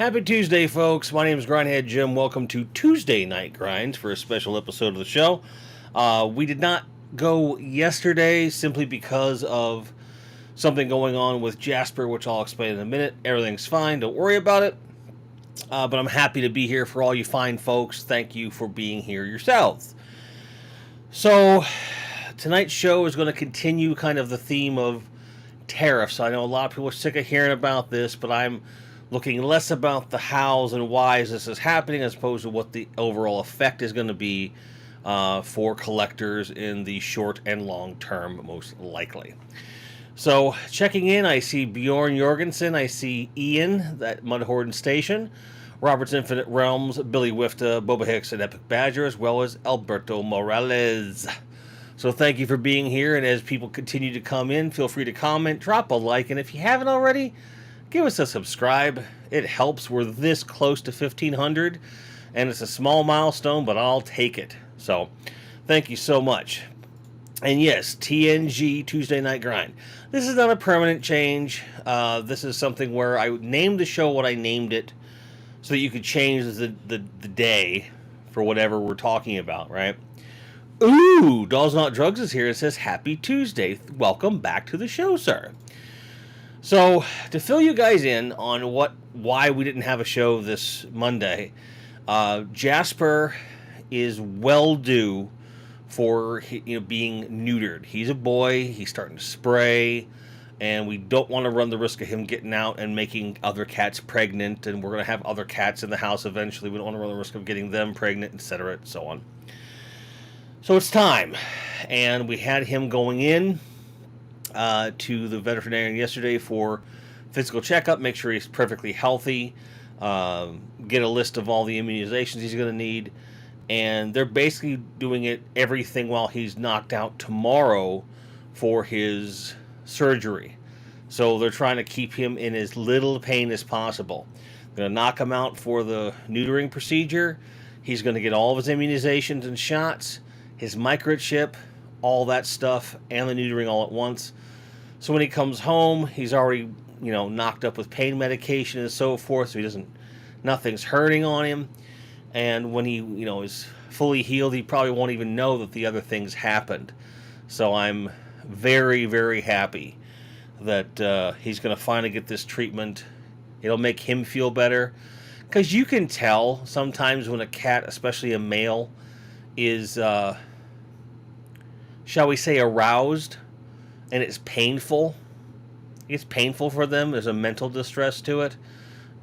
Happy Tuesday, folks. My name is Grindhead Jim. Welcome to Tuesday Night Grinds for a special episode of the show. We did not go yesterday simply because of something going on with Jasper, which I'll explain in a minute. Everything's fine. Don't worry about it. But I'm happy to be here for all you fine folks. Thank you for being here yourselves. So, tonight's show is going to continue kind of the theme of tariffs. I know a lot of people are sick of hearing about this, but I'm looking less about the hows and whys this is happening as opposed to what the overall effect is going to be for collectors in the short and long term, most likely. So, checking in, I see Bjorn Jorgensen, I see Ian, that Mudhorden Station, Robert's Infinite Realms, Billy Wifta, Boba Hicks, and Epic Badger, as well as Alberto Morales. So thank you for being here, and as people continue to come in, feel free to comment, drop a like, and if you haven't already, give us a subscribe. It helps. We're this close to 1,500, and it's a small milestone, but I'll take it. So thank you so much. And yes, TNG, Tuesday Night Grind. This is not a permanent change. This is something where I named the show what I named it so that you could change the day for whatever we're talking about, right? Ooh, Dolls Not Drugs is here. It says, Happy Tuesday. Welcome back to the show, sir. So, to fill you guys in on why we didn't have a show this Monday, Jasper is well due for being neutered. He's a boy. He's starting to spray, and we don't want to run the risk of him getting out and making other cats pregnant, and we're going to have other cats in the house eventually. We don't want to run the risk of getting them pregnant, etc., and so on. So it's time, and we had him going in to the veterinarian yesterday for physical checkup, make sure he's perfectly healthy, get a list of all the immunizations he's going to need, and they're basically doing everything while he's knocked out tomorrow for his surgery. So they're trying to keep him in as little pain as possible. They're going to knock him out for the neutering procedure. He's going to get all of his immunizations and shots, his microchip, all that stuff, and the neutering all at once. So when he comes home, he's already, knocked up with pain medication and so forth, so nothing's hurting on him. And when he, is fully healed, he probably won't even know that the other things happened. So I'm very, very happy that he's going to finally get this treatment. It'll make him feel better. Because you can tell sometimes when a cat, especially a male, is, shall we say, aroused, and it's painful. It's painful for them. There's a mental distress to it.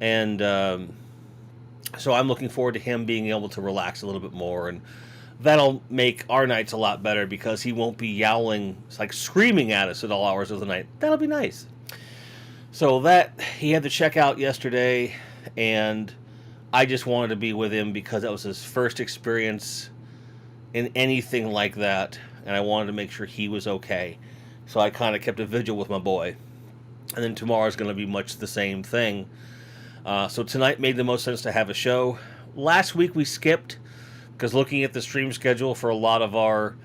And so I'm looking forward to him being able to relax a little bit more, and that'll make our nights a lot better because he won't be yowling, like screaming at us at all hours of the night. That'll be nice. So he had to check out yesterday, and I just wanted to be with him because that was his first experience in anything like that, and I wanted to make sure he was okay. So I kind of kept a vigil with my boy. And then tomorrow's going to be much the same thing. So tonight made the most sense to have a show. Last week we skipped because looking at the stream schedule for a lot of our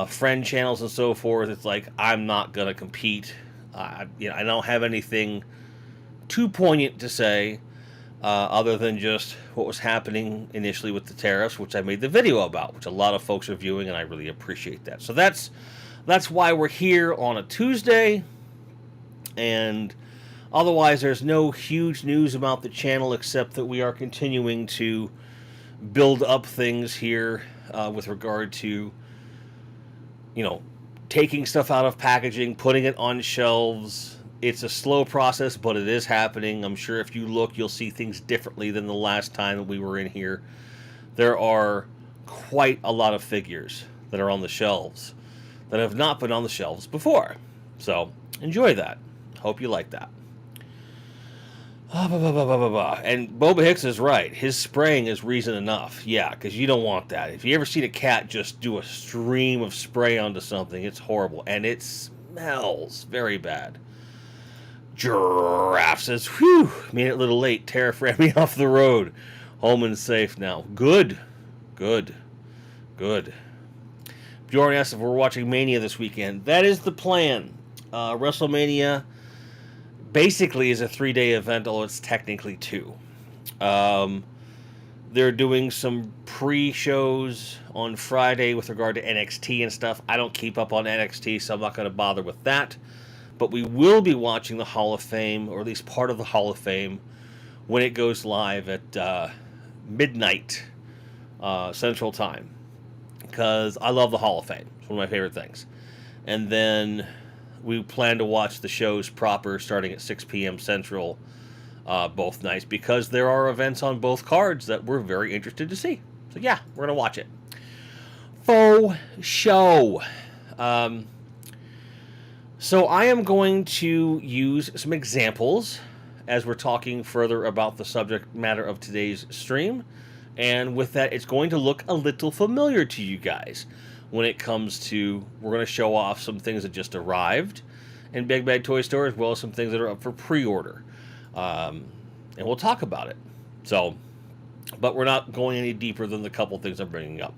friend channels and so forth, it's like I'm not going to compete. I don't have anything too poignant to say other than just what was happening initially with the tariffs, which I made the video about, which a lot of folks are viewing, and I really appreciate that. So that's why we're here on a Tuesday, and otherwise, there's no huge news about the channel except that we are continuing to build up things here with regard to, taking stuff out of packaging, putting it on shelves. It's a slow process, but it is happening. I'm sure if you look, you'll see things differently than the last time that we were in here. There are quite a lot of figures that are on the shelves that have not been on the shelves before. So, enjoy that. Hope you like that. And Boba Hicks is right. His spraying is reason enough. Yeah, because you don't want that. If you ever seen a cat just do a stream of spray onto something, it's horrible. And it smells very bad. Giraffe says, whew, made it a little late. Tariff ran me off the road. Home and safe now. Good. Bjorn asks if we're watching Mania this weekend. That is the plan. WrestleMania basically is a 3-day event, although it's technically 2. Um, they're doing some pre-shows on Friday with regard to NXT and stuff. I don't keep up on NXT, so I'm not going to bother with that. But we will be watching the Hall of Fame, or at least part of the Hall of Fame, when it goes live at midnight Central Time. Because I love the Hall of Fame. It's one of my favorite things. And then we plan to watch the shows proper starting at 6 p.m. Central both nights, because there are events on both cards that we're very interested to see. So yeah, we're going to watch it. Faux show. So I am going to use some examples as we're talking further about the subject matter of today's stream. And with that, it's going to look a little familiar to you guys when it comes to, we're going to show off some things that just arrived in Big Bad Toy Store, as well as some things that are up for pre-order. And we'll talk about it. So, but we're not going any deeper than the couple things I'm bringing up.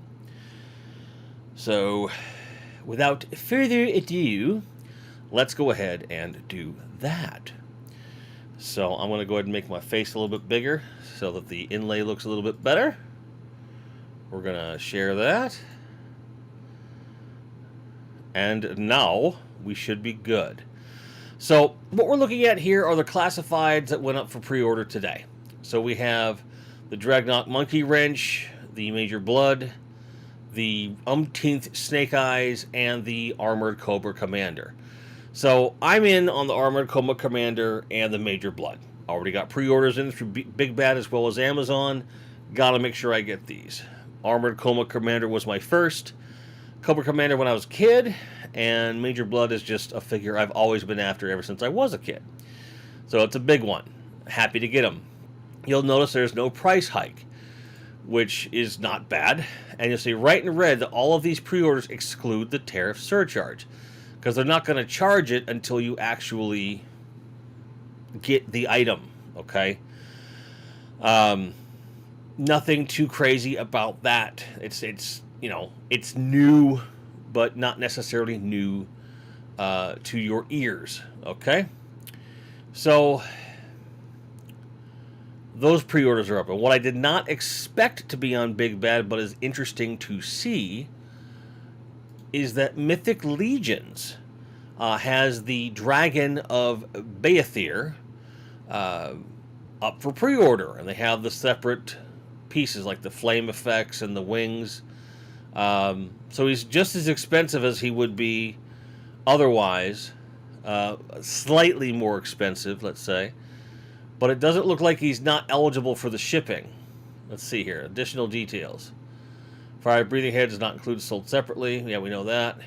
So, without further ado, let's go ahead and do that. So I'm going to go ahead and make my face a little bit bigger so that the inlay looks a little bit better. We're going to share that. And now we should be good. So what we're looking at here are the classifieds that went up for pre-order today. So we have the Dragnok Monkey Wrench, the Major Blood, the umpteenth Snake Eyes, and the Armored Cobra Commander. So I'm in on the Armored Cobra Commander and the Major Blood. Already got pre-orders in through Big Bad as well as Amazon. Gotta make sure I get these. Armored Cobra Commander was my first Cobra Commander when I was a kid, and Major Blood is just a figure I've always been after ever since I was a kid. So it's a big one. Happy to get them. You'll notice there's no price hike, which is not bad. And you'll see right in red that all of these pre-orders exclude the tariff surcharge, because they're not going to charge it until you actually get the item, okay? Nothing too crazy about that. It's you know, it's new, but not necessarily new to your ears, okay? So those pre-orders are up. And what I did not expect to be on Big Bad, but is interesting to see, is that Mythic Legions has the Dragon of Beathir up for pre-order, and they have the separate pieces like the flame effects and the wings. So he's just as expensive as he would be otherwise, slightly more expensive, let's say, but it doesn't look like he's not eligible for the shipping. Let's see here, additional details. Fire breathing head does not include sold separately. Yeah, we know that.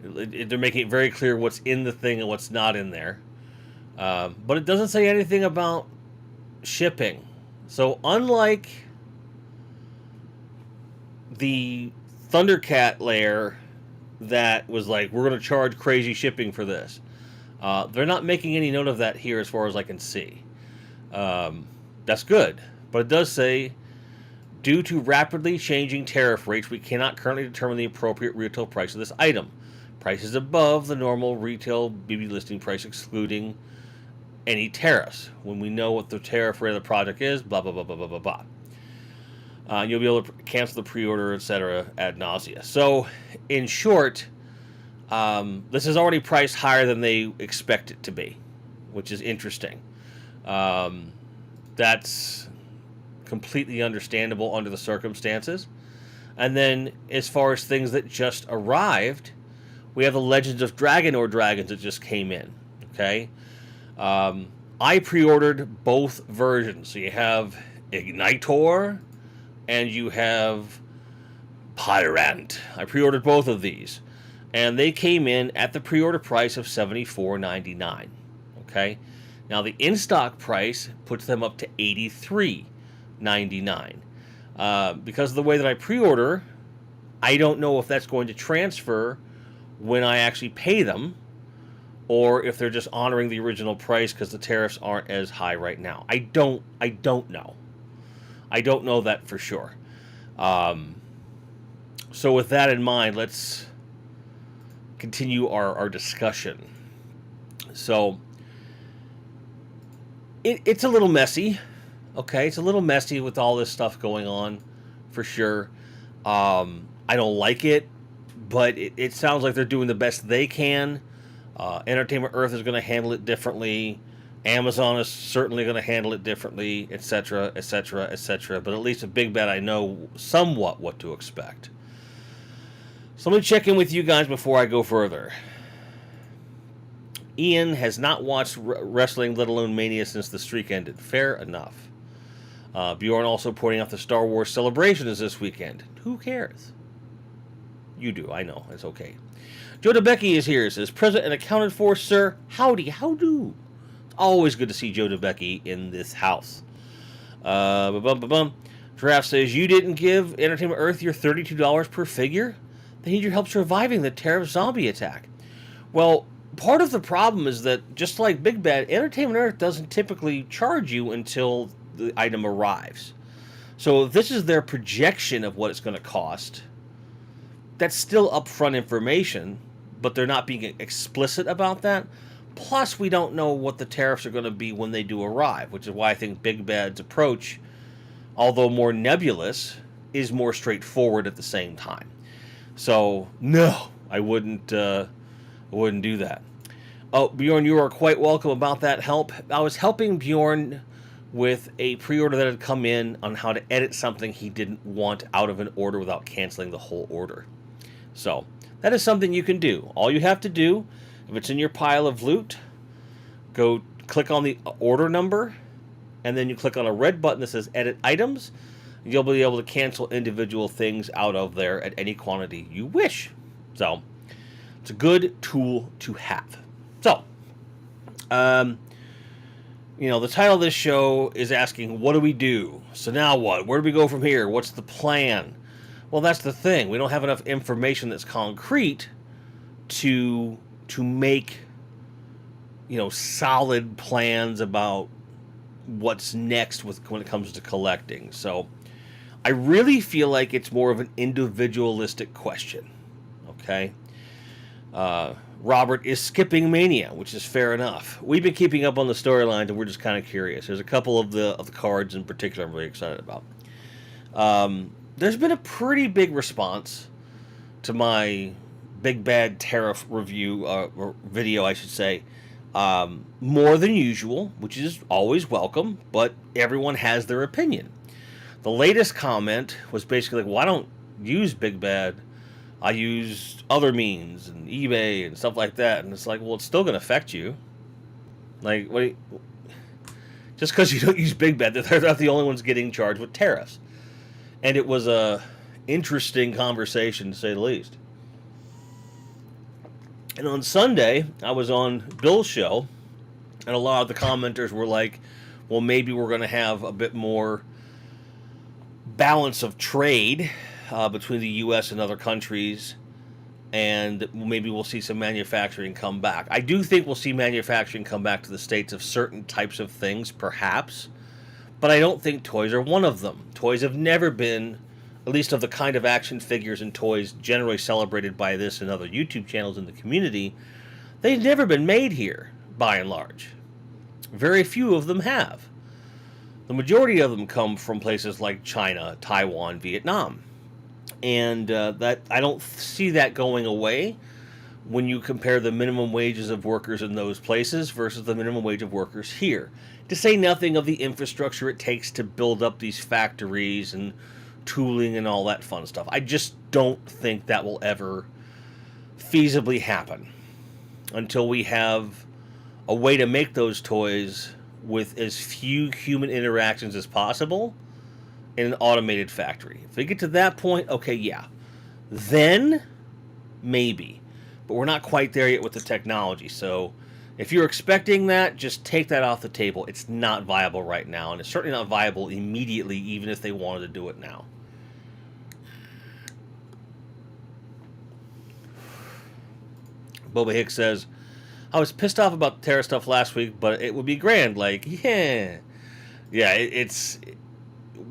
They're making it very clear what's in the thing and what's not in there. But it doesn't say anything about shipping. So unlike the Thundercat layer that was like, we're going to charge crazy shipping for this, they're not making any note of that here as far as I can see. That's good. But it does say, due to rapidly changing tariff rates, we cannot currently determine the appropriate retail price of this item. Price is above the normal retail BB listing price, excluding any tariffs. When we know what the tariff rate of the product is, blah, blah, blah, blah, blah, blah, blah. You'll be able to cancel the pre-order, etc. ad nausea. So, in short, this is already priced higher than they expect it to be, which is interesting. That's completely understandable under the circumstances. And then, as far as things that just arrived, we have the Legends of Dragonor dragons that just came in. Okay, I pre-ordered both versions. So you have Ignitor and you have Pyrant. I pre-ordered both of these, and they came in at the pre-order price of $74.99. Okay, now the in-stock price puts them up to $83.99. Because of the way that I pre-order, I don't know if that's going to transfer when I actually pay them, or if they're just honoring the original price because the tariffs aren't as high right now. I don't know. I don't know that for sure. So with that in mind, let's continue our discussion. So it's a little messy. Okay, it's a little messy with all this stuff going on, for sure. I don't like it, but it sounds like they're doing the best they can. Entertainment Earth is going to handle it differently. Amazon is certainly going to handle it differently, etc., etc., etc. But at least at Big Bad, I know somewhat what to expect. So let me check in with you guys before I go further. Ian has not watched wrestling, let alone Mania, since the streak ended. Fair enough. Bjorn also pointing out the Star Wars celebration is this weekend. Who cares? You do, I know. It's okay. Joe DeBecky is here. It says, present and accounted for, sir. Howdy, how do? It's always good to see Joe DeBecky in this house. Giraffe says, you didn't give Entertainment Earth your $32 per figure? They need your help surviving the Tariffs zombie attack. Well, part of the problem is that, just like Big Bad, Entertainment Earth doesn't typically charge you until the item arrives. So if this is their projection of what it's going to cost, that's still upfront information, but they're not being explicit about that. Plus, we don't know what the tariffs are going to be when they do arrive, which is why I think Big Bad's approach, although more nebulous, is more straightforward at the same time. So, no, I wouldn't do that. Oh, Bjorn, you are quite welcome about that help. I was helping Bjorn with a pre-order that had come in on how to edit something he didn't want out of an order without canceling the whole order. So, that is something you can do. All you have to do, if it's in your pile of loot, go click on the order number, and then you click on a red button that says Edit Items. You'll be able to cancel individual things out of there at any quantity you wish. So, it's a good tool to have. So, the title of this show is asking, what do we do? So now what? Where do we go from here? What's the plan? Well, that's the thing. We don't have enough information that's concrete to make, solid plans about what's next when it comes to collecting. So I really feel like it's more of an individualistic question. Okay? Robert is skipping Mania, which is fair enough. We've been keeping up on the storylines, and we're just kind of curious. There's a couple of the cards in particular I'm really excited about. There's been a pretty big response to my Big Bad Tariff review, or video, I should say. More than usual, which is always welcome, but everyone has their opinion. The latest comment was basically like, well, I don't use Big Bad. I use other means and eBay and stuff like that. And it's like, well, it's still going to affect you. Like, just because you don't use Big Bad, they're not the only ones getting charged with tariffs. And it was a interesting conversation, to say the least. And on Sunday, I was on Bill's show, and a lot of the commenters were like, well, maybe we're going to have a bit more balance of trade between the U.S. and other countries, and maybe we'll see some manufacturing come back. I do think we'll see manufacturing come back to the States of certain types of things, perhaps, but I don't think toys are one of them. Toys have never been, at least of the kind of action figures and toys generally celebrated by this and other YouTube channels in the community, they've never been made here, by and large. Very few of them have. The majority of them come from places like China, Taiwan, Vietnam. And that I don't see that going away when you compare the minimum wages of workers in those places versus the minimum wage of workers here. To say nothing of the infrastructure it takes to build up these factories and tooling and all that fun stuff. I just don't think that will ever feasibly happen until we have a way to make those toys with as few human interactions as possible in an automated factory. If we get to that point, okay, yeah. Then, maybe. But we're not quite there yet with the technology. So, if you're expecting that, just take that off the table. It's not viable right now. And it's certainly not viable immediately, even if they wanted to do it now. Boba Hicks says, I was pissed off about the Terra stuff last week, but it would be grand. Like, yeah. Yeah, it's...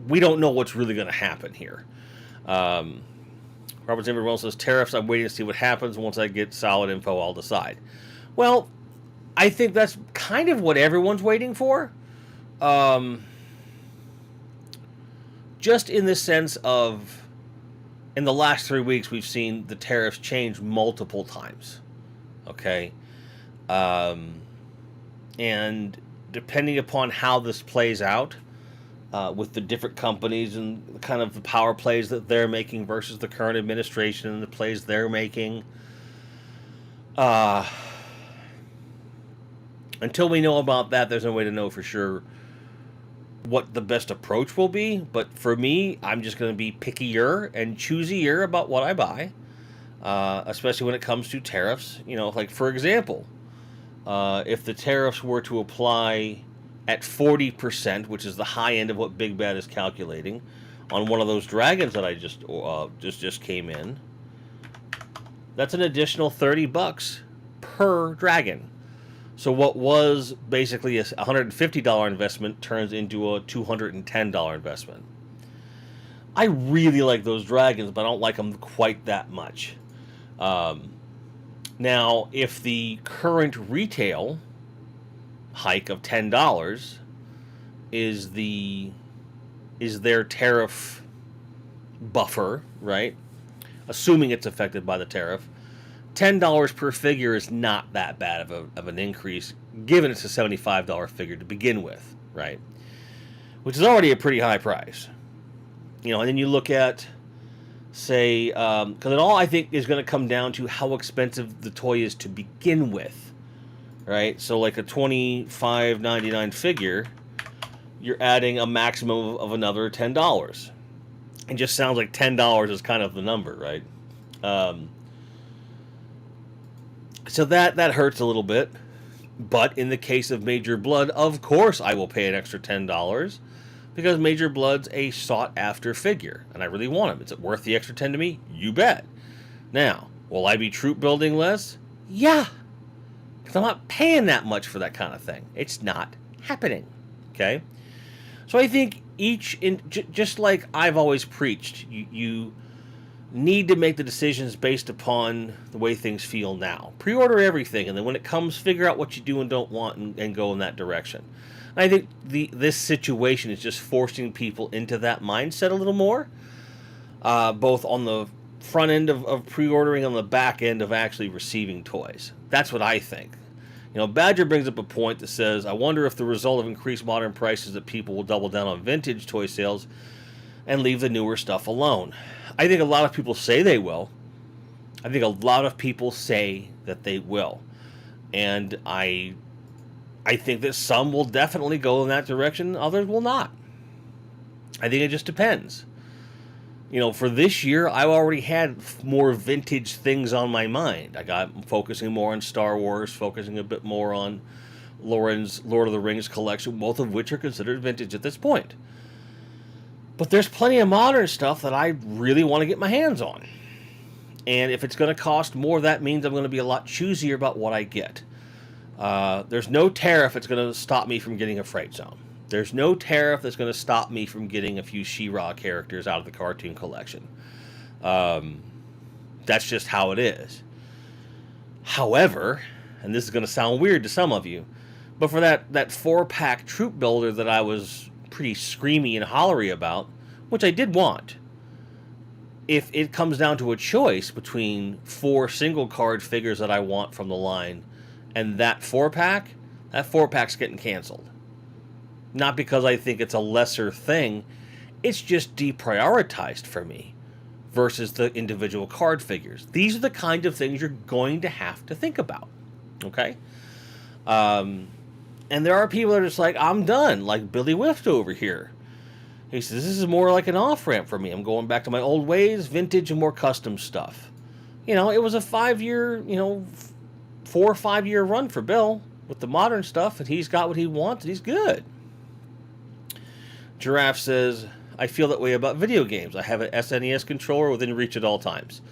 We don't know what's really going to happen here. Robert Zimmerman says, tariffs, I'm waiting to see what happens. Once I get solid info, I'll decide. Well, I think that's kind of what everyone's waiting for. just in the sense of, in the last 3 weeks, we've seen the tariffs change multiple times. Okay? And depending upon how this plays out, with the different companies and kind of the power plays that they're making versus the current administration and the plays they're making, until we know about that, there's no way to know for sure what the best approach will be. But for me, I'm just going to be pickier and choosier about what I buy, especially when it comes to tariffs. Like, for example, if the tariffs were to apply at 40%, which is the high end of what Big Bad is calculating, on one of those dragons that I just came in, that's an additional $30 per dragon. So what was basically a $150 investment turns into a $210 investment. I really like those dragons, but I don't like them quite that much. Now, if the current retail hike of $10 is their tariff buffer, right? Assuming it's affected by the tariff, $10 per figure is not that bad of an increase, given it's a $75 figure to begin with, right? Which is already a pretty high price. And then you look at, say, because it all, I think, is going to come down to how expensive the toy is to begin with, right? So like a $25.99 figure, you're adding a maximum of another $10. It just sounds like $10 is kind of the number, right? So that hurts a little bit. But in the case of Major Blood, of course I will pay an extra $10 because Major Blood's a sought-after figure, and I really want him. Is it worth the extra $10 to me? You bet. Now, will I be troop building less? Yeah. Because I'm not paying that much for that kind of thing. It's not happening. Okay? So I think just like I've always preached, you need to make the decisions based upon the way things feel now. Pre-order everything, and then when it comes, figure out what you do and don't want and go in that direction. And I think this situation is just forcing people into that mindset a little more, both on the front end of pre-ordering and on the back end of actually receiving toys. That's what I think. Badger brings up a point that says, I wonder if the result of increased modern prices that people will double down on vintage toy sales and leave the newer stuff alone. I think a lot of people say they will. I think a lot of people say that they will. And I think that some will definitely go in that direction, others will not. I think it just depends. For this year, I already had more vintage things on my mind. I got focusing more on Star Wars, focusing a bit more on Lauren's Lord of the Rings collection, both of which are considered vintage at this point. But there's plenty of modern stuff that I really want to get my hands on. And if it's going to cost more, that means I'm going to be a lot choosier about what I get. There's no tariff that's going to stop me from getting a Freight Zone. There's no tariff that's going to stop me from getting a few She-Ra characters out of the cartoon collection. That's just how it is. However, and this is going to sound weird to some of you, but for that 4-pack troop builder that I was pretty screamy and hollery about, which I did want, if it comes down to a choice between 4 single card figures that I want from the line and that 4-pack, that 4-pack's getting canceled. Not because I think it's a lesser thing, it's just deprioritized for me versus the individual card figures. These are the kind of things you're going to have to think about. Okay? And there are people that are just like, I'm done, like Billy Whift over here. He says, this is more like an off-ramp for me. I'm going back to my old ways, vintage and more custom stuff. It was a 5-year, 4 or 5 year run for Bill with the modern stuff, and he's got what he wants, and he's good. Giraffe says, I feel that way about video games. I have an SNES controller within reach at all times.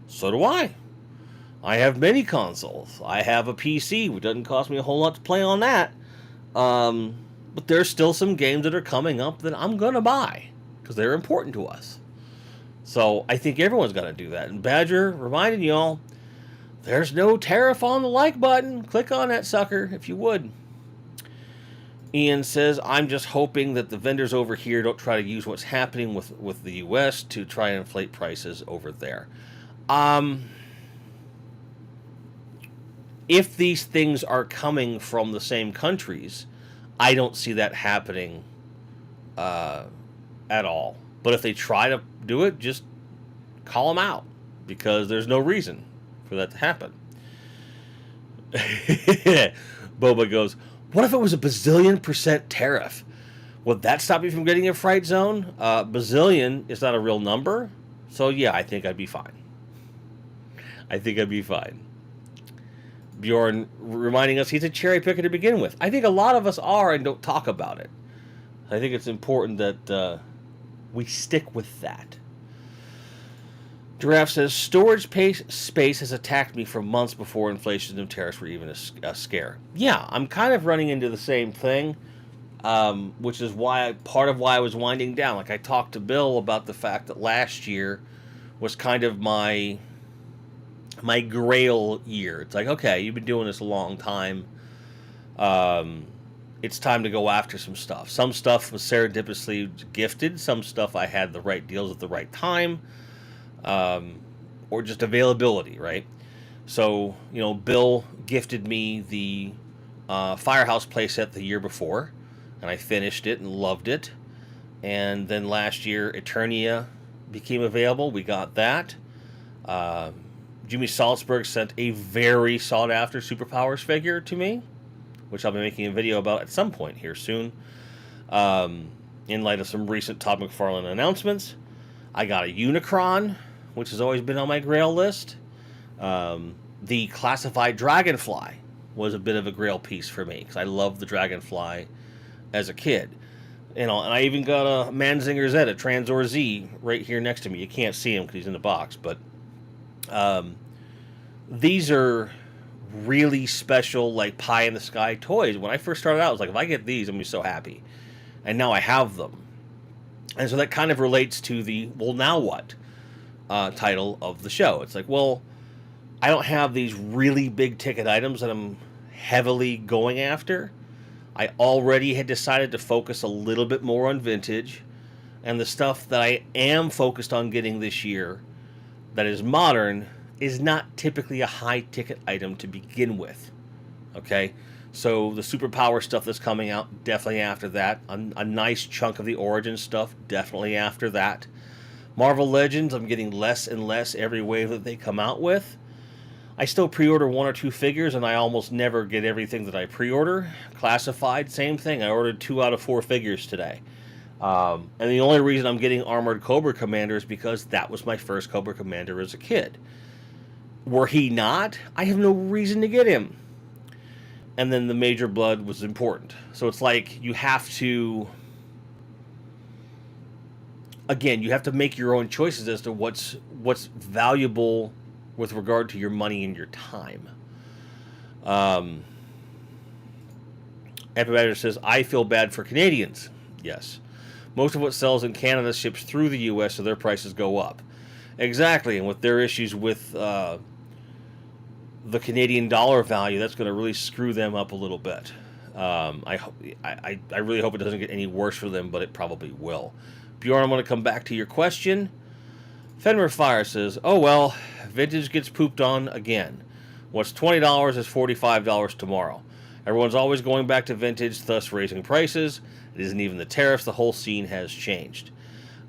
So do I. I have many consoles. I have a PC, which doesn't cost me a whole lot to play on that. But there's still some games that are coming up that I'm going to buy because they're important to us. So I think everyone's got to do that. And Badger reminding y'all, there's no tariff on the like button. Click on that sucker if you would. Ian says, I'm just hoping that the vendors over here don't try to use what's happening with the U.S. to try and inflate prices over there. If these things are coming from the same countries, I don't see that happening at all. But if they try to do it, just call them out, because there's no reason for that to happen. Boba goes, what if it was a bazillion% tariff? Would that stop you from getting a fright zone? Bazillion is not a real number, so yeah, I think I'd be fine. Bjorn reminding us he's a cherry picker to begin with. I think a lot of us are and don't talk about it. I think it's important that we stick with that. Giraffe says, storage space has attacked me for months before inflation and tariffs were even a scare. Yeah, I'm kind of running into the same thing, which is part of why I was winding down. Like, I talked to Bill about the fact that last year was kind of my grail year. It's like, okay, you've been doing this a long time. It's time to go after some stuff. Some stuff was serendipitously gifted. Some stuff I had the right deals at the right time. Or just availability, right? So, Bill gifted me the Firehouse playset the year before, and I finished it and loved it. And then last year, Eternia became available. We got that. Jimmy Salzberg sent a very sought-after Superpowers figure to me, which I'll be making a video about at some point here soon, in light of some recent Todd McFarlane announcements. I got a Unicron, which has always been on my grail list. The classified Dragonfly was a bit of a grail piece for me, because I loved the Dragonfly as a kid. And I even got a Manzinger Z, a Transor Z, right here next to me. You can't see him because he's in the box, but these are really special, like, pie-in-the-sky toys. When I first started out, I was like, if I get these, I'm going to be so happy. And now I have them. And so that kind of relates to the, well, now what? Title of the show. It's like, well, I don't have these really big ticket items that I'm heavily going after. I already had decided to focus a little bit more on vintage, and the stuff that I am focused on getting this year that is modern is not typically a high ticket item to begin with. Okay? So the Superpower stuff that's coming out, definitely after that. A nice chunk of the Origin stuff, definitely after that. Marvel Legends, I'm getting less and less every wave that they come out with. I still pre-order 1 or 2 figures, and I almost never get everything that I pre-order. Classified, same thing. I ordered 2 out of 4 figures today. And the only reason I'm getting Armored Cobra Commander is because that was my first Cobra Commander as a kid. Were he not, I have no reason to get him. And then the Major Blood was important. So it's like you have to... Again, you have to make your own choices as to what's valuable with regard to your money and your time. Epimatter says, I feel bad for Canadians. Yes. Most of what sells in Canada ships through the U.S., so their prices go up. Exactly, and with their issues with the Canadian dollar value, that's going to really screw them up a little bit. I really hope it doesn't get any worse for them, but it probably will. Bjorn, I'm going to come back to your question. Fenrir Fire says, oh well, vintage gets pooped on again. What's $20 is $45 tomorrow. Everyone's always going back to vintage, thus raising prices. It isn't even the tariffs. The whole scene has changed.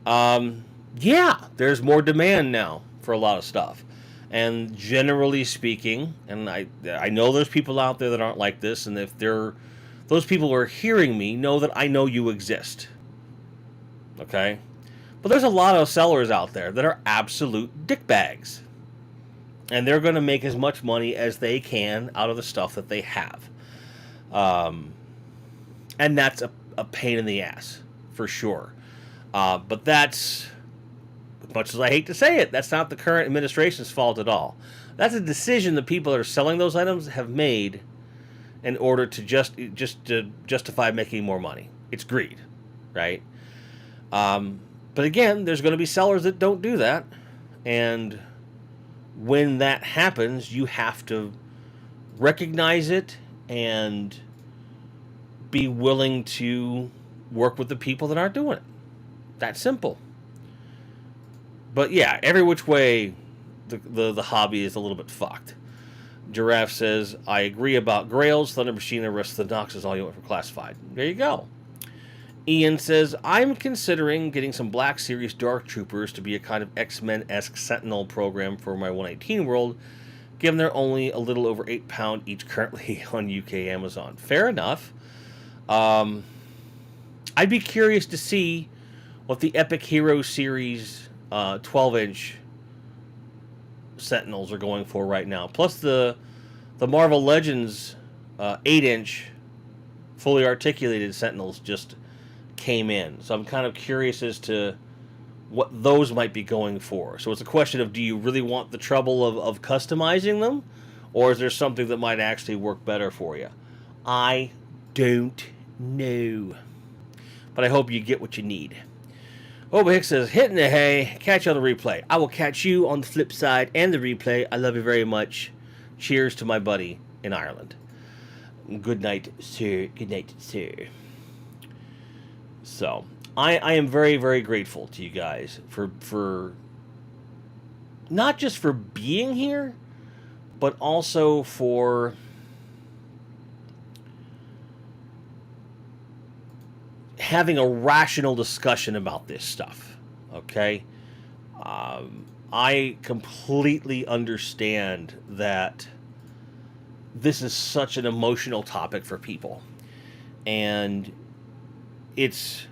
Yeah, there's more demand now for a lot of stuff. And generally speaking, and I know there's people out there that aren't like this, and if those people are hearing me, know that I know you exist. Okay? But there's a lot of sellers out there that are absolute dickbags. And they're going to make as much money as they can out of the stuff that they have. And that's a pain in the ass, for sure. But that's, as much as I hate to say it, that's not the current administration's fault at all. That's a decision the people that are selling those items have made in order to just to justify making more money. It's greed, right? But again, there's going to be sellers that don't do that. And when that happens, you have to recognize it and be willing to work with the people that aren't doing it. That simple. But yeah, every which way, the hobby is a little bit fucked. Giraffe says, I agree about Grails, Thunder Machine, and rest of the Nox is all you want for classified. There you go. Ian says, I'm considering getting some Black Series Dark Troopers to be a kind of X-Men-esque Sentinel program for my 118 world, given they're only a little over £8 each currently on UK Amazon. Fair enough. I'd be curious to see what the Epic Hero Series 12-inch Sentinels are going for right now. Plus the Marvel Legends 8-inch fully articulated Sentinels just came in. So I'm kind of curious as to what those might be going for. So it's a question of, do you really want the trouble of customizing them? Or is there something that might actually work better for you? I don't know. But I hope you get what you need. Oba Hicks says, hitting the hay, catch you on the replay. I will catch you on the flip side and the replay. I love you very much. Cheers to my buddy in Ireland. Good night, sir. Good night, sir. So, I am very, very grateful to you guys for not just for being here, but also for having a rational discussion about this stuff. Okay? I completely understand that this is such an emotional topic for people. And it's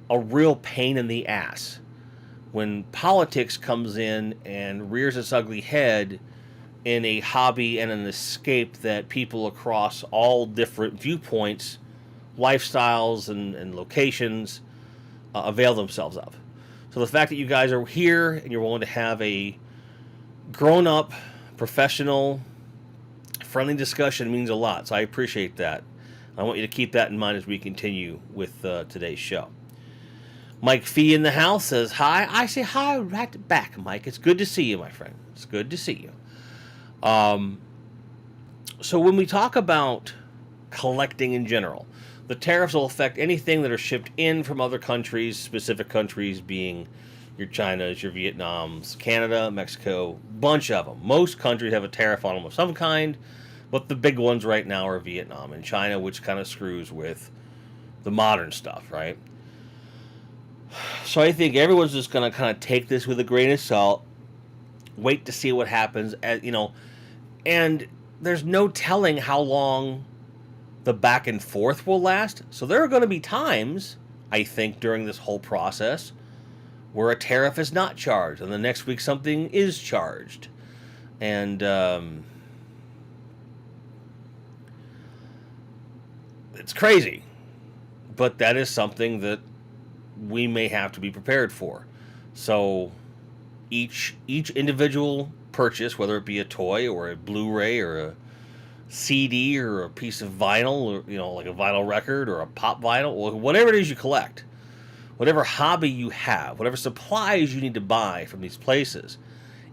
a real pain in the ass when politics comes in and rears its ugly head in a hobby and an escape that people across all different viewpoints, lifestyles, and locations avail themselves of. So the fact that you guys are here and you're willing to have a grown-up, professional, friendly discussion means a lot. So I appreciate that. I want you to keep that in mind as we continue with today's show. Mike Fee in the house says hi. I say hi right back, Mike. It's good to see you, my friend. It's good to see you. So when we talk about collecting in general, the tariffs will affect anything that are shipped in from other countries, specific countries being your China's, your Vietnam's, Canada, Mexico, bunch of them. Most countries have a tariff on them of some kind, but the big ones right now are Vietnam and China, which kind of screws with the modern stuff, right? So I think everyone's just going to kind of take this with a grain of salt, wait to see what happens, and there's no telling how long the back and forth will last. So there are going to be times, I think, during this whole process where a tariff is not charged, and the next week something is charged. And it's crazy, but that is something that we may have to be prepared for. So each individual purchase, whether it be a toy or a Blu-ray or a CD or a piece of vinyl, or like a vinyl record or a pop vinyl, or whatever it is you collect, whatever hobby you have, whatever supplies you need to buy from these places,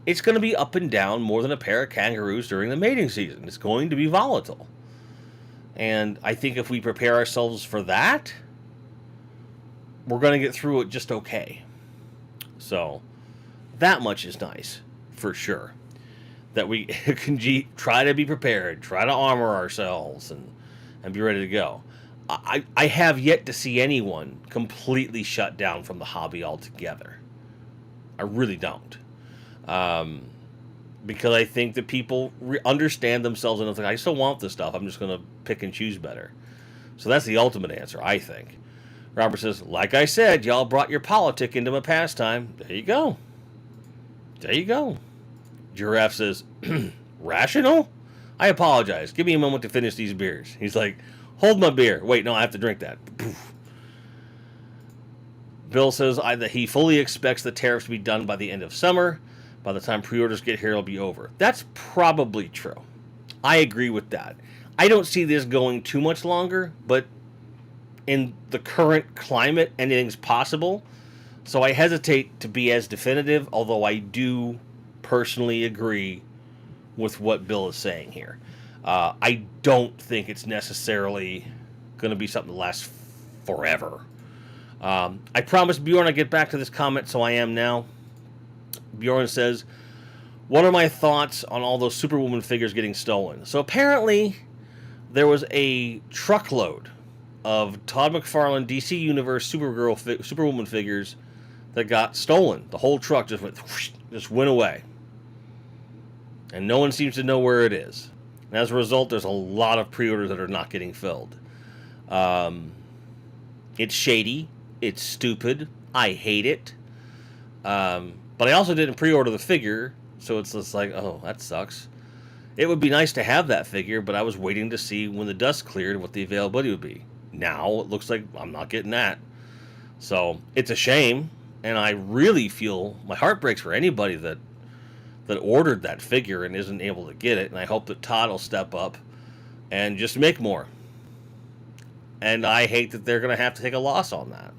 it's going to be up and down more than a pair of kangaroos during the mating season. It's going to be volatile. And I think if we prepare ourselves for that, we're going to get through it just okay. So that much is nice, for sure. That we can try to be prepared, try to armor ourselves, and be ready to go. I have yet to see anyone completely shut down from the hobby altogether. I really don't. Because I think that people understand themselves enough. Like, I still want this stuff. I'm just going to pick and choose better. So that's the ultimate answer, I think. Robert says, like I said, y'all brought your politic into my pastime. There you go. There you go. Giraffe says, rational? I apologize. Give me a moment to finish these beers. He's like, hold my beer. Wait, no, I have to drink that. Poof. Bill says that he fully expects the tariffs to be done by the end of summer. By the time pre-orders get here, it'll be over. That's probably true. I agree with that. I don't see this going too much longer, but in the current climate, anything's possible. So I hesitate to be as definitive, although I do personally agree with what Bill is saying here. I don't think it's necessarily going to be something that lasts forever. I promised Bjorn I'd get back to this comment, so I am now. Bjorn says, what are my thoughts on all those Superwoman figures getting stolen? So apparently there was a truckload of Todd McFarlane DC Universe Superwoman figures that got stolen. The whole truck just went away. And no one seems to know where it is. And as a result, there's a lot of pre-orders that are not getting filled. It's shady. It's stupid. I hate it. But I also didn't pre-order the figure, so it's just like, oh, that sucks. It would be nice to have that figure, but I was waiting to see when the dust cleared what the availability would be. Now it looks like I'm not getting that. So it's a shame, and I really feel my heart breaks for anybody that ordered that figure and isn't able to get it, and I hope that Todd will step up and just make more. And I hate that they're going to have to take a loss on that.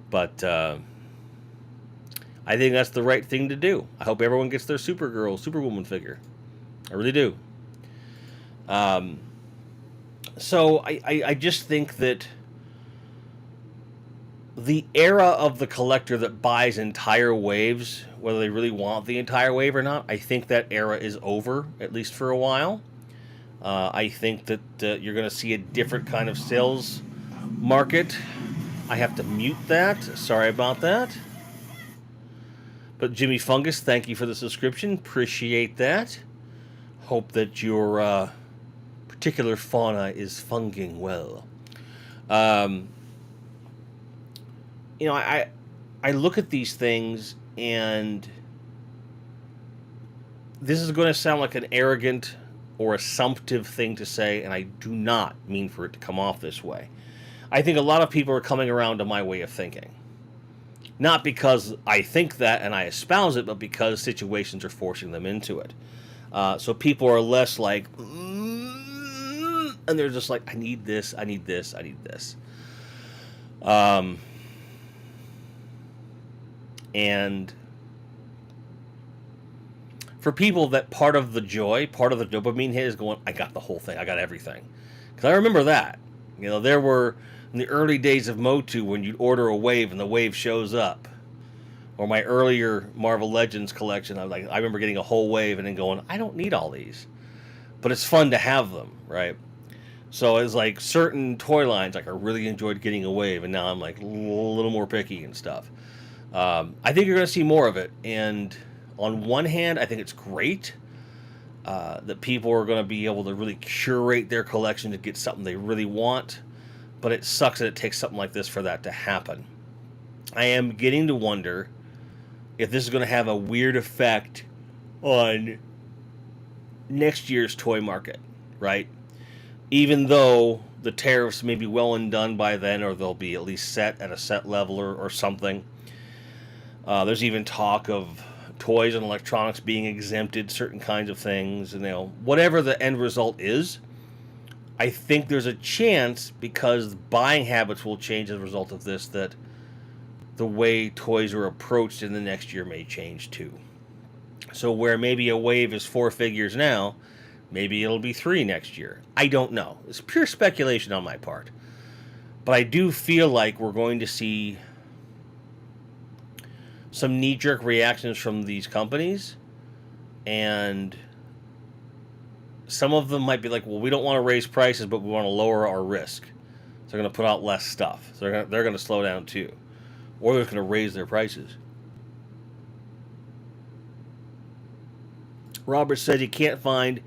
But I think that's the right thing to do. I hope everyone gets their Superwoman figure. I really do. So I just think that the era of the collector that buys entire waves, whether they really want the entire wave or not, I think that era is over, at least for a while. I think that you're going to see a different kind of sales market. I have to mute that. Sorry about that. But Jimmy Fungus, thank you for the subscription. Appreciate that. Hope that your particular fauna is funging well. You know, I look at these things, and this is going to sound like an arrogant or assumptive thing to say, and I do not mean for it to come off this way. I think a lot of people are coming around to my way of thinking. Not because I think that and I espouse it, but because situations are forcing them into it. So people are less like, and they're just like, I need this, I need this, I need this. And for people, that part of the joy, part of the dopamine hit is going, I got the whole thing, I got everything. Because I remember that. You know, there were, in the early days of Motu, when you'd order a wave and the wave shows up. Or my earlier Marvel Legends collection, I remember getting a whole wave and then going, I don't need all these. But it's fun to have them, right? So it's like certain toy lines, like I really enjoyed getting a wave, and now I'm like a little more picky and stuff. I think you're going to see more of it. And on one hand, I think it's great that people are going to be able to really curate their collection to get something they really want. But it sucks that it takes something like this for that to happen. I am getting to wonder if this is going to have a weird effect on next year's toy market, right? Even though the tariffs may be well and done by then, or they'll be at least set at a set level or something. There's even talk of toys and electronics being exempted, certain kinds of things, and whatever the end result is, I think there's a chance, because buying habits will change as a result of this, that the way toys are approached in the next year may change too. So where maybe a wave is 4 figures now, maybe it'll be 3 next year. I don't know. It's pure speculation on my part. But I do feel like we're going to see some knee-jerk reactions from these companies, and some of them might be like, well, we don't want to raise prices, but we want to lower our risk. So they're going to put out less stuff. So they're going to slow down too. Or they're going to raise their prices. Robert said he can't find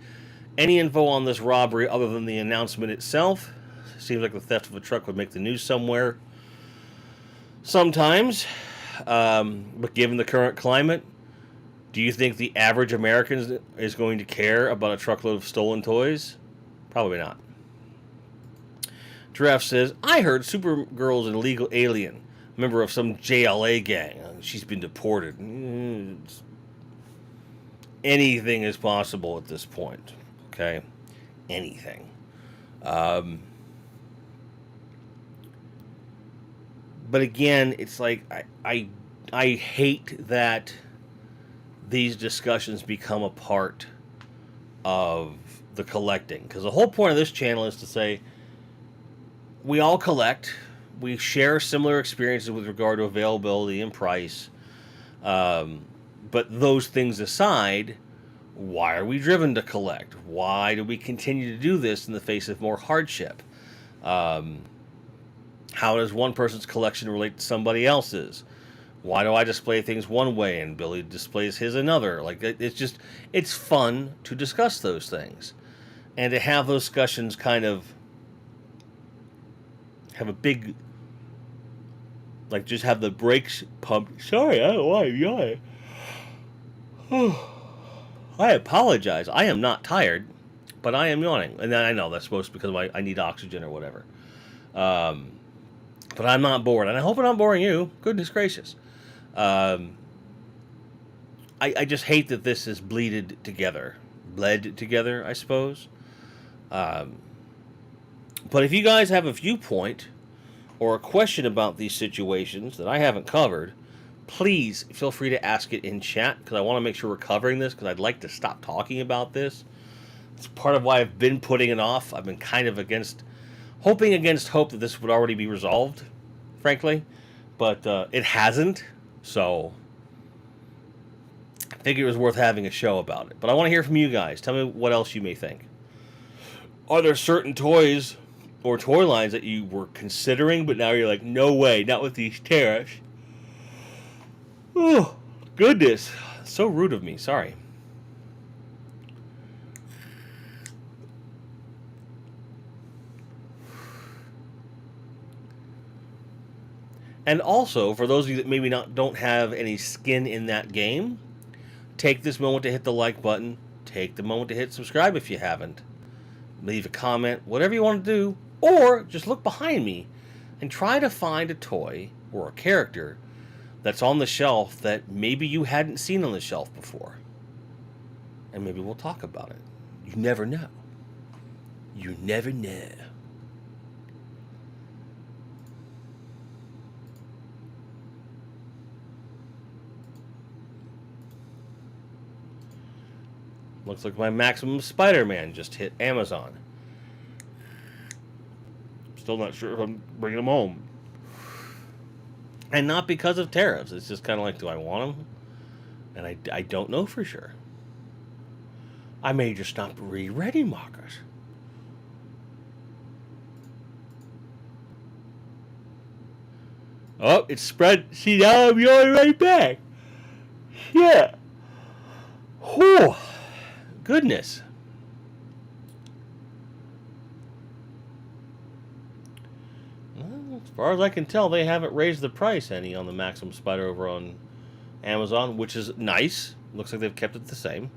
any info on this robbery other than the announcement itself. Seems like the theft of a truck would make the news somewhere. Sometimes. But given the current climate, do you think the average American is going to care about a truckload of stolen toys? Probably not. Giraffe says, I heard Supergirl's an illegal alien, member of some JLA gang. She's been deported. Anything is possible at this point. Okay? Anything. But again, it's like, I hate that these discussions become a part of the collecting. Because the whole point of this channel is to say, we all collect. We share similar experiences with regard to availability and price. But those things aside, why are we driven to collect? Why do we continue to do this in the face of more hardship? How does one person's collection relate to somebody else's? Why do I display things one way and Billy displays his another? Like, it's fun to discuss those things. And to have those discussions kind of have a big, like, just have the brakes pumped. Sorry, I don't know why I'm yawning. I apologize. I am not tired, but I am yawning. And I know that's supposed to be because I need oxygen or whatever. But I'm not bored. And I hope I'm not boring you. Goodness gracious. I just hate that this is bled together, I suppose. But if you guys have a viewpoint or a question about these situations that I haven't covered, please feel free to ask it in chat, because I want to make sure we're covering this, because I'd like to stop talking about this. It's part of why I've been putting it off. I've been kind of hoping against hope that this would already be resolved, frankly. But it hasn't, so I figured it was worth having a show about it. But I want to hear from you guys. Tell me what else you may think. Are there certain toys or toy lines that you were considering, but now you're like, no way, not with these tariffs? Oh, goodness. So rude of me. Sorry. And also, for those of you that maybe don't have any skin in that game, take this moment to hit the like button. Take the moment to hit subscribe if you haven't. Leave a comment, whatever you want to do. Or just look behind me and try to find a toy or a character that's on the shelf that maybe you hadn't seen on the shelf before. And maybe we'll talk about it. You never know. You never know. Looks like my Maximum Spider-Man just hit Amazon. Still not sure if I'm bringing him home. And not because of tariffs. It's just kind of like, do I want him? And I don't know for sure. I may just not be ready, Marcus. Oh, it's spread. See, now I'm going right back. Yeah. Whew. Goodness. Well, as far as I can tell, they haven't raised the price any on the Maximum Spider over on Amazon, which is nice. Looks like they've kept it the same.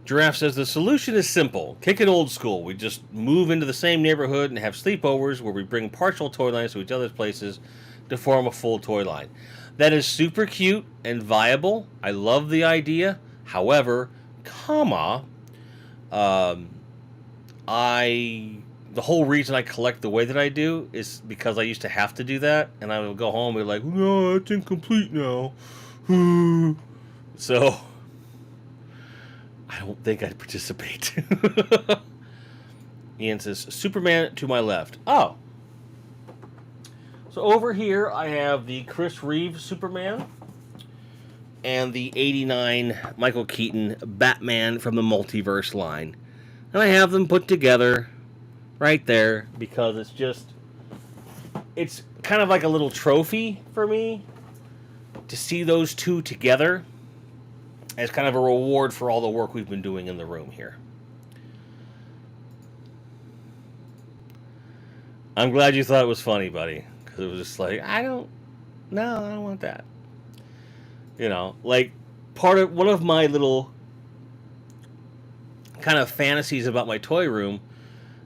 Giraffe says the solution is simple. Kick it old school. We just move into the same neighborhood and have sleepovers where we bring partial toy lines to each other's places to form a full toy line. That is super cute and viable. I love the idea. However, the whole reason I collect the way that I do is because I used to have to do that, and I would go home and be like, no, it's incomplete now. So, I don't think I'd participate. Ian says, Superman to my left. Oh. So over here, I have the Chris Reeves Superman and the 89 Michael Keaton Batman from the Multiverse line. And I have them put together right there because it's kind of like a little trophy for me to see those two together as kind of a reward for all the work we've been doing in the room here. I'm glad you thought it was funny, buddy, because it was just like, I don't want that. You know, like, one of my little kind of fantasies about my toy room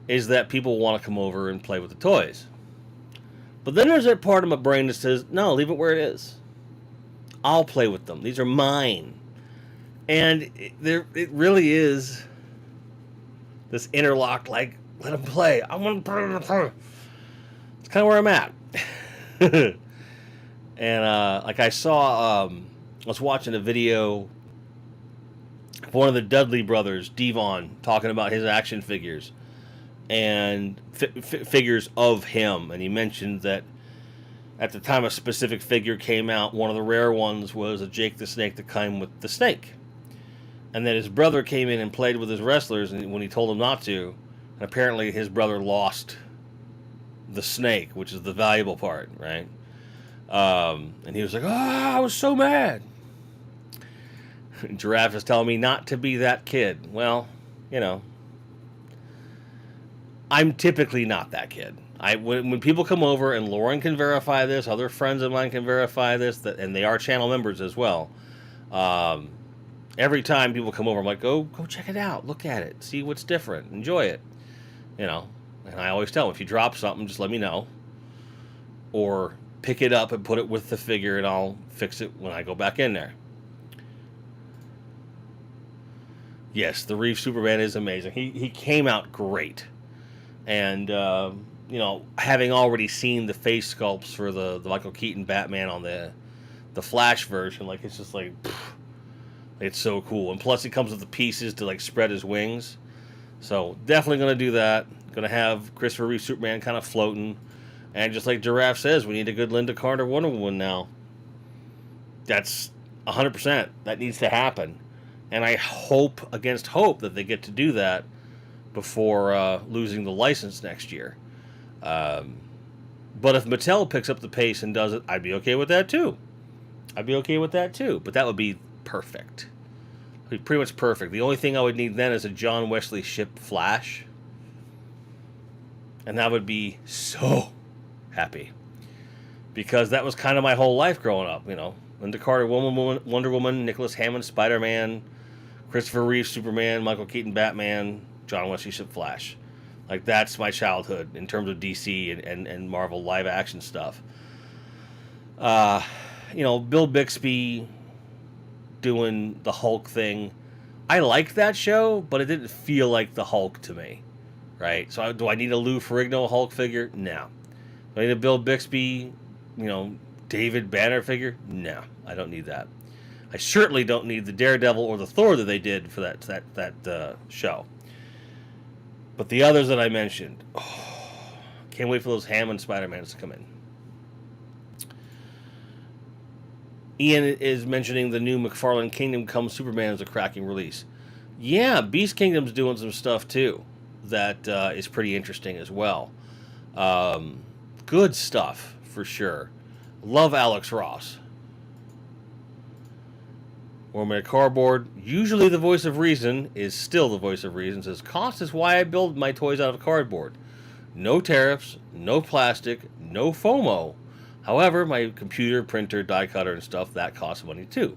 is that people want to come over and play with the toys. But then there's that part of my brain that says, no, leave it where it is. I'll play with them. These are mine. And it really is this interlocked, like, let them play. I want to play. It's kind of where I'm at. And, like, I was watching a video of one of the Dudley brothers, Devon, talking about his action figures. and figures of him. And he mentioned that at the time a specific figure came out, one of the rare ones was a Jake the Snake that came with the snake. And then his brother came in and played with his wrestlers, and when he told him not to, and apparently his brother lost the snake, which is the valuable part, right? And he was like, "Oh, I was so mad." Giraffe is telling me not to be that kid. Well, you know, I'm typically not that kid. When people come over, and Lauren can verify this, other friends of mine can verify this, and they are channel members as well. Every time people come over, I'm like, go check it out, look at it, see what's different, enjoy it, you know. And I always tell them, if you drop something, just let me know, or pick it up and put it with the figure, and I'll fix it when I go back in there. Yes, the Reeve Superman is amazing. He came out great. And, you know, having already seen the face sculpts for the Michael Keaton Batman on the Flash version, like, it's just like, pff, it's so cool. And plus, he comes with the pieces to, like, spread his wings. So, definitely going to do that. Going to have Christopher Reeve Superman kind of floating. And just like Giraffe says, we need a good Linda Carter Wonder Woman now. That's 100%. That needs to happen. And I hope against hope that they get to do that before losing the license next year. But if Mattel picks up the pace and does it, I'd be okay with that too. But that would be perfect. It would be pretty much perfect. The only thing I would need then is a John Wesley Shipp Flash. And that would be so happy. Because that was kind of my whole life growing up, you know. Linda Carter Wonder Woman, Nicholas Hammond Spider-Man, Christopher Reeve Superman, Michael Keaton Batman, John Wesley Shipp Flash. Like, that's my childhood in terms of DC and Marvel live action stuff. You know, Bill Bixby doing the Hulk thing. I liked that show, but it didn't feel like the Hulk to me. Right? So do I need a Lou Ferrigno Hulk figure? No. Do I need a Bill Bixby, you know, David Banner figure? No, I don't need that. I certainly don't need the Daredevil or the Thor that they did for that show. But the others that I mentioned, can't wait for those Hammond Spider-Mans to come in. Ian is mentioning the new McFarlane Kingdom Come Superman as a cracking release. Yeah, Beast Kingdom's doing some stuff too that is pretty interesting as well. Good stuff for sure. Love Alex Ross. Warman Cardboard, usually the voice of reason, is still the voice of reason. Says, cost is why I build my toys out of cardboard. No tariffs, no plastic, no FOMO. However, my computer, printer, die cutter, and stuff, that costs money too.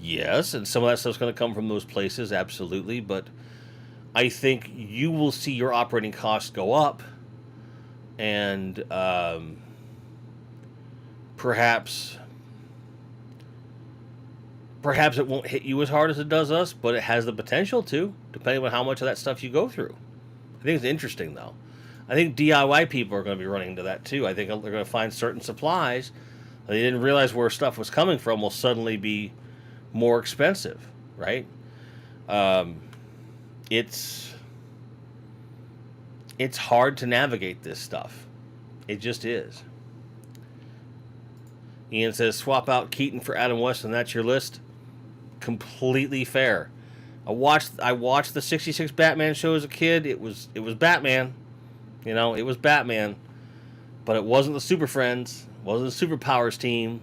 Yes, and some of that stuff's going to come from those places, absolutely, but I think you will see your operating costs go up, and perhaps it won't hit you as hard as it does us, but it has the potential to, depending on how much of that stuff you go through. I think it's interesting, though. I think DIY people are going to be running into that, too. I think they're going to find certain supplies that they didn't realize where stuff was coming from will suddenly be more expensive, right? It's hard to navigate this stuff. It just is. Ian says, swap out Keaton for Adam West, and that's your list. Completely fair. I watched the 66 Batman show as a kid. It was Batman. You know, it was Batman. But it wasn't the Super Friends. It wasn't the Superpowers team.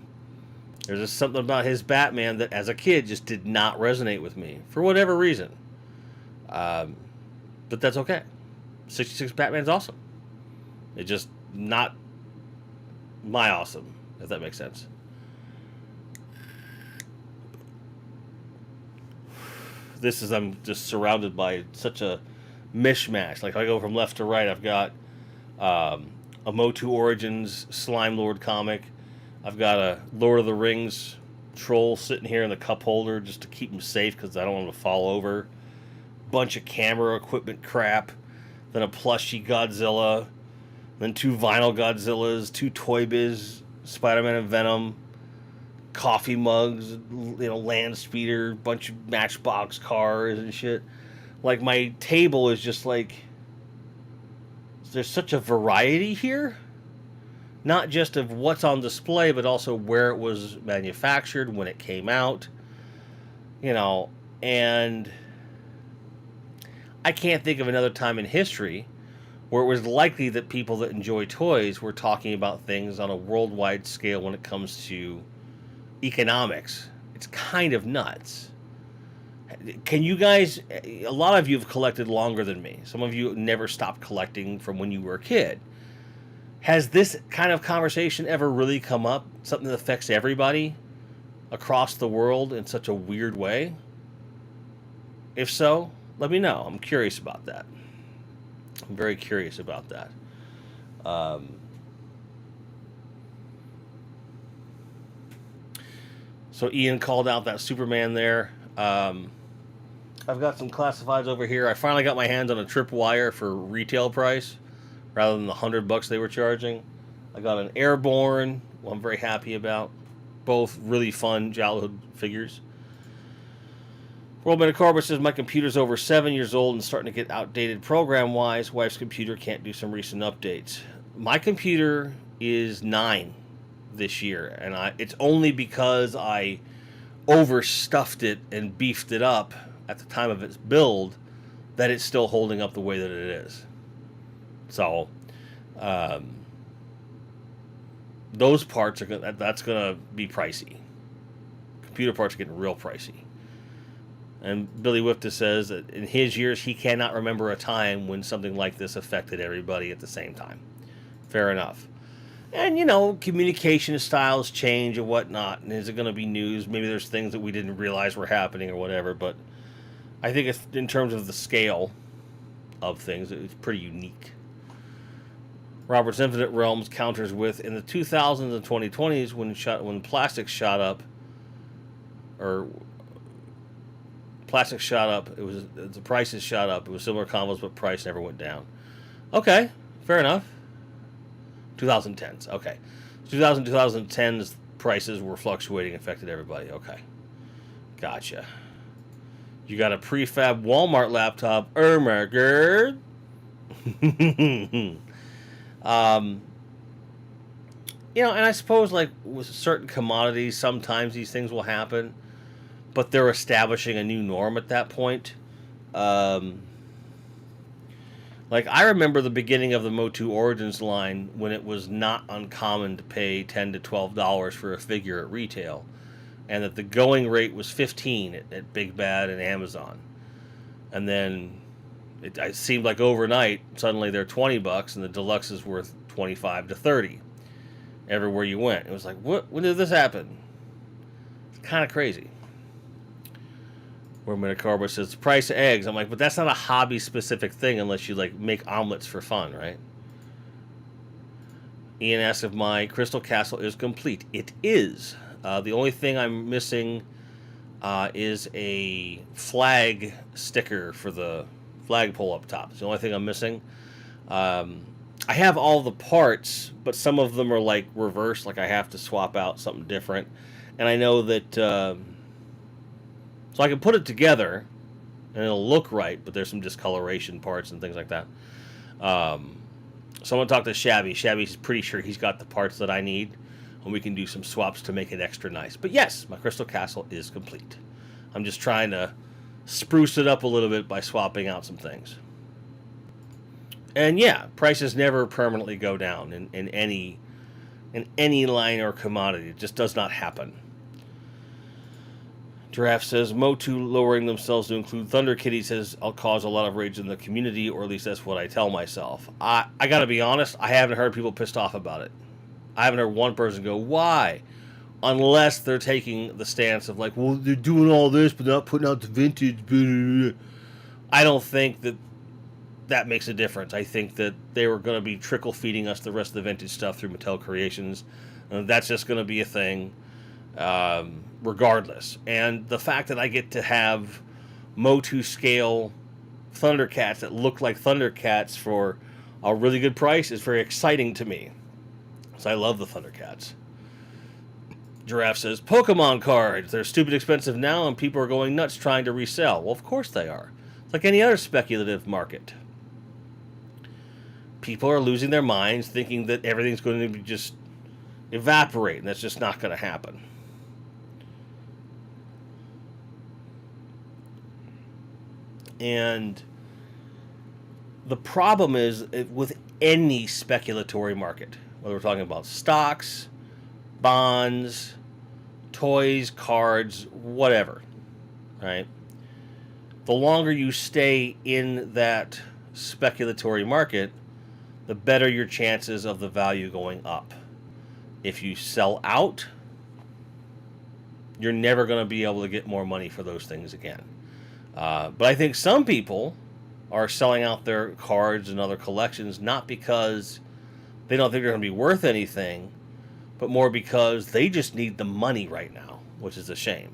There's just something about his Batman that as a kid just did not resonate with me. For whatever reason. But that's okay. 66 Batman's awesome. It's just not my awesome, if that makes sense. I'm just surrounded by such a mishmash. Like, if I go from left to right, I've got a Motu Origins Slime Lord comic. I've got a Lord of the Rings troll sitting here in the cup holder just to keep him safe because I don't want him to fall over. Bunch of camera equipment crap. Then a plushie Godzilla. Then 2 vinyl Godzillas. 2 Toy Biz Spider-Man and Venom. Coffee mugs, you know, land speeder, bunch of Matchbox cars and shit. Like, my table is just like there's such a variety here, not just of what's on display, but also where it was manufactured, when it came out, you know, and I can't think of another time in history where it was likely that people that enjoy toys were talking about things on a worldwide scale when it comes to economics. It's kind of nuts. Can you guys, a lot of you have collected longer than me. Some of you never stopped collecting from when you were a kid. Has this kind of conversation ever really come up? Something that affects everybody across the world in such a weird way? If so, let me know. I'm curious about that. I'm very curious about that. So Ian called out that Superman there. I've got some classifieds over here. I finally got my hands on a tripwire for retail price rather than the $100 they were charging. I got an Airborne, well, I'm very happy about. Both really fun childhood figures. World Metacarba says my computer's over 7 years old and starting to get outdated program-wise. Wife's computer can't do some recent updates. My computer is 9 this year, and it's only because I overstuffed it and beefed it up at the time of its build that it's still holding up the way that it is. So, those parts that's gonna be pricey. Computer parts are getting real pricey. And Billy Wifta says that in his years he cannot remember a time when something like this affected everybody at the same time. Fair enough. And, you know, communication styles change and whatnot. And is it going to be news? Maybe there's things that we didn't realize were happening or whatever. But I think it's, in terms of the scale of things, it's pretty unique. Robert's Infinite Realms counters with, in the 2000s and 2020s, when plastics shot up, the prices shot up. It was similar combos, but price never went down. Okay, fair enough. 2010s, okay. 2010s prices were fluctuating, affected everybody. Okay, gotcha. You got a prefab Walmart laptop, my god. You know, and I suppose like with certain commodities, sometimes these things will happen, but they're establishing a new norm at that point. Like, I remember the beginning of the Motu Origins line when it was not uncommon to pay $10 to $12 for a figure at retail, and that the going rate was $15 at Big Bad and Amazon. And then it seemed like overnight, suddenly they're $20, and the deluxe is worth $25 to $30 everywhere you went. It was like, what? When did this happen? It's kind of crazy. Where Metacarbo says the price of eggs. I'm like, but that's not a hobby specific thing unless you like make omelets for fun, right? Ian asks if my Crystal Castle is complete. It is. The only thing I'm missing is a flag sticker for the flagpole up top. It's the only thing I'm missing. I have all the parts, but some of them are like reversed, like I have to swap out something different. And I know that so I can put it together, and it'll look right, but there's some discoloration parts and things like that. Someone talked to Shabby. Shabby's pretty sure he's got the parts that I need, and we can do some swaps to make it extra nice. But yes, my Crystal Castle is complete. I'm just trying to spruce it up a little bit by swapping out some things. And yeah, prices never permanently go down in any line or commodity. It just does not happen. Giraffe says, Motu lowering themselves to include Thunder Kitties has caused a lot of rage in the community, or at least that's what I tell myself. I gotta be honest, I haven't heard people pissed off about it. I haven't heard one person go, why? Unless they're taking the stance of like, well, they're doing all this, but not putting out the vintage. I don't think that makes a difference. I think that they were going to be trickle feeding us the rest of the vintage stuff through Mattel Creations. And that's just going to be a thing. Regardless. And the fact that I get to have Motu scale Thundercats that look like Thundercats for a really good price is very exciting to me. So I love the Thundercats. Giraffe says, Pokemon cards. They're stupid expensive now and people are going nuts trying to resell. Well, of course they are. It's like any other speculative market. people are losing their minds thinking that everything's going to be just evaporate, and that's just not going to happen. And the problem is with any speculatory market, whether we're talking about stocks, bonds, toys, cards, whatever, right? The longer you stay in that speculatory market, the better your chances of the value going up. If you sell out, you're never going to be able to get more money for those things again. But I think some people are selling out their cards and other collections not because they don't think they're going to be worth anything, but more because they just need the money right now, which is a shame.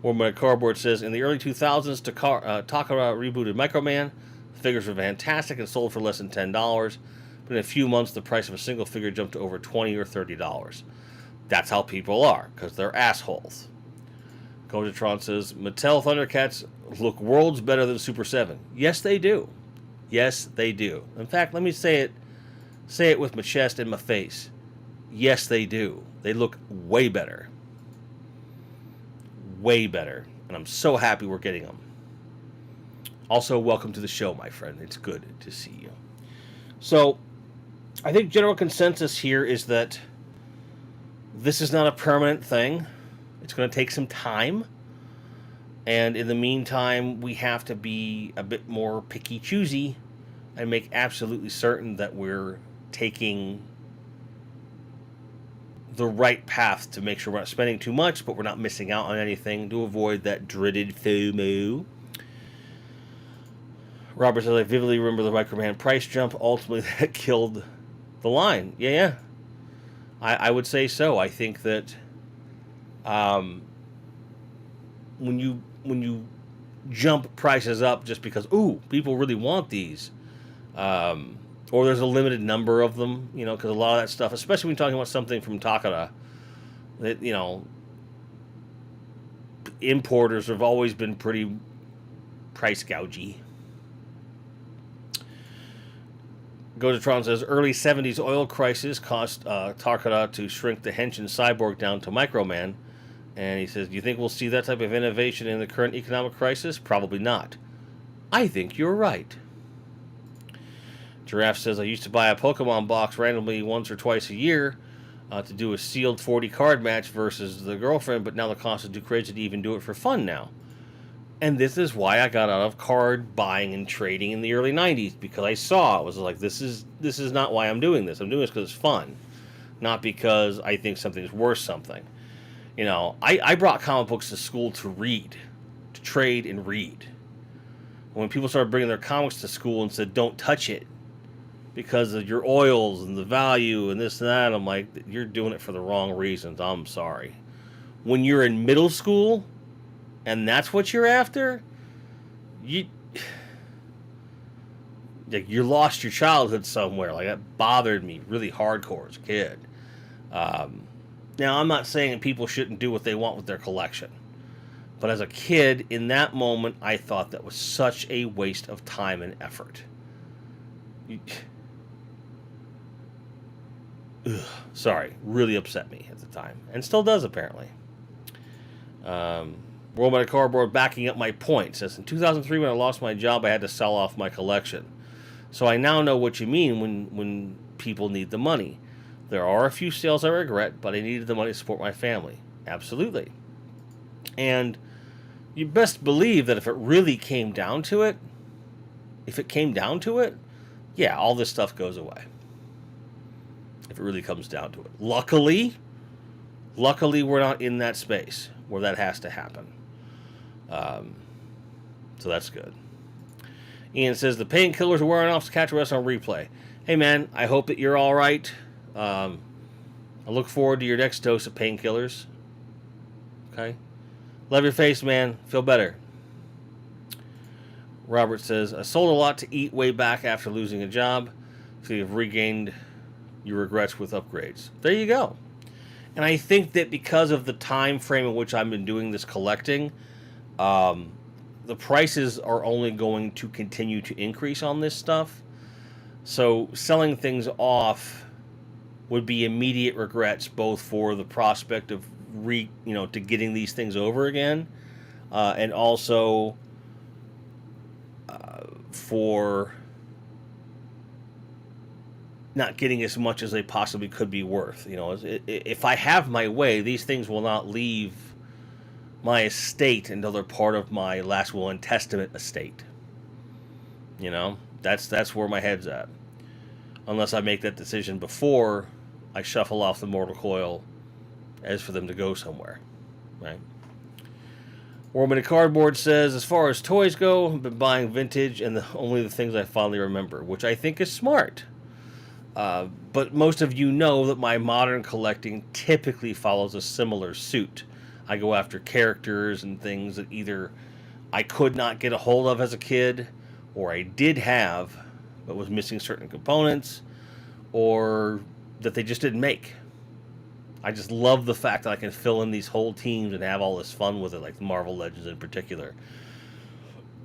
Woman Cardboard says, in the early 2000s, Takara rebooted Microman. The figures were fantastic and sold for less than $10. But in a few months, the price of a single figure jumped to over $20 or $30. That's how people are, because they're assholes. Gojatron says, Mattel Thundercats look worlds better than Super 7. Yes, they do. Yes, they do. In fact, let me say it with my chest and my face. Yes, they do. They look way better. Way better. And I'm so happy we're getting them. Also, welcome to the show, my friend. It's good to see you. So, I think general consensus here is that this is not a permanent thing. It's going to take some time. And in the meantime, we have to be a bit more picky-choosy and make absolutely certain that we're taking the right path to make sure we're not spending too much, but we're not missing out on anything to avoid that dreaded FOMO. Robert says, I vividly remember the Microman price jump. Ultimately, that killed the line. Yeah. I would say so. I think that when you jump prices up just because, people really want these, or there's a limited number of them, because a lot of that stuff, especially when you're talking about something from Takara, that, importers have always been pretty price gougy. Gojatron says, early 70s oil crisis caused Takara to shrink the Henshin Cyborg down to Microman. And he says, do you think we'll see that type of innovation in the current economic crisis? Probably not. I think you're right. Giraffe says, I used to buy a Pokemon box randomly once or twice a year to do a sealed 40 card match versus the girlfriend, but now the cost is too crazy to even do it for fun now. And this is why I got out of card buying and trading in the early 90s, because I saw, it was like, this is not why I'm doing this. I'm doing this because it's fun, not because I think something's worth something. I brought comic books to school to read, to trade and read. When people started bringing their comics to school and said, don't touch it because of your oils and the value and this and that, I'm like, you're doing it for the wrong reasons. I'm sorry. When you're in middle school and that's what you're after, you lost your childhood somewhere. Like, that bothered me really hardcore as a kid. Now, I'm not saying people shouldn't do what they want with their collection. But as a kid, in that moment, I thought that was such a waste of time and effort. Sorry, really upset me at the time. And still does, apparently. World by Cardboard backing up my point says, in 2003, when I lost my job, I had to sell off my collection. So I now know what you mean when people need the money. There are a few sales I regret, but I needed the money to support my family. Absolutely. And you best believe that if it really came down to it, yeah, all this stuff goes away. If it really comes down to it. Luckily, we're not in that space where that has to happen. So that's good. Ian says, the painkillers are wearing off, so catch us on replay. Hey, man, I hope that you're all right. I look forward to your next dose of painkillers. Okay? Love your face, man. Feel better. Robert says, I sold a lot to eat way back after losing a job, so you've regained your regrets with upgrades. There you go. And I think that because of the time frame in which I've been doing this collecting, the prices are only going to continue to increase on this stuff. So selling things off would be immediate regrets, both for the prospect of to getting these things over again, and also for not getting as much as they possibly could be worth. If I have my way, these things will not leave my estate until they're part of my last will and testament estate. That's where my head's at. Unless I make that decision before I shuffle off the mortal coil, as for them to go somewhere, right? Warman Cardboard says, as far as toys go, I've been buying vintage and only the things I fondly remember, which I think is smart. But most of you know that my modern collecting typically follows a similar suit. I go after characters and things that either I could not get a hold of as a kid, or I did have, but was missing certain components, or that they just didn't make. I just love the fact that I can fill in these whole teams and have all this fun with it, like the Marvel Legends in particular.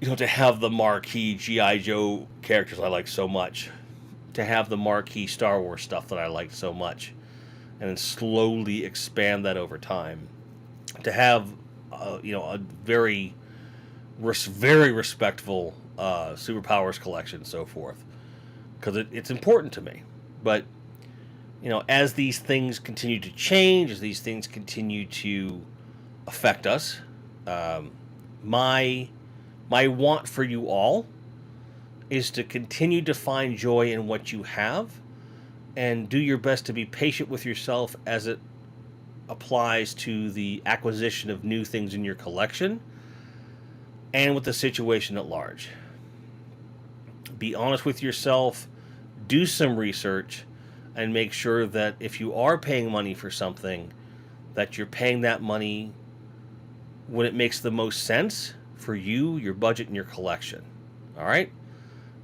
To have the marquee G.I. Joe characters I like so much. To have the marquee Star Wars stuff that I liked so much. And then slowly expand that over time. To have, a very, very respectful superpowers collection and so forth. Because it's important to me. But as these things continue to change, as these things continue to affect us, my want for you all is to continue to find joy in what you have and do your best to be patient with yourself as it applies to the acquisition of new things in your collection and with the situation at large. Be honest with yourself, do some research, and make sure that if you are paying money for something, that you're paying that money when it makes the most sense for you, your budget, and your collection. All right?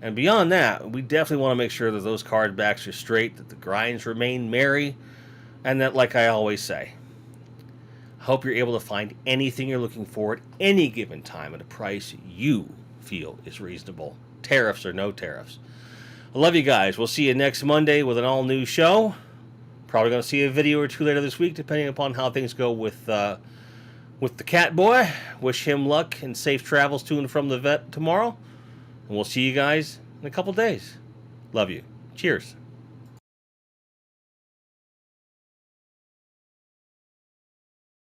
And beyond that, we definitely want to make sure that those card backs are straight, that the grinds remain merry, and that, like I always say, I hope you're able to find anything you're looking for at any given time at a price you feel is reasonable. Tariffs or no tariffs. I love you guys. We'll see you next Monday with an all-new show. Probably going to see a video or two later this week, depending upon how things go with the cat boy. Wish him luck and safe travels to and from the vet tomorrow. And we'll see you guys in a couple days. Love you. Cheers.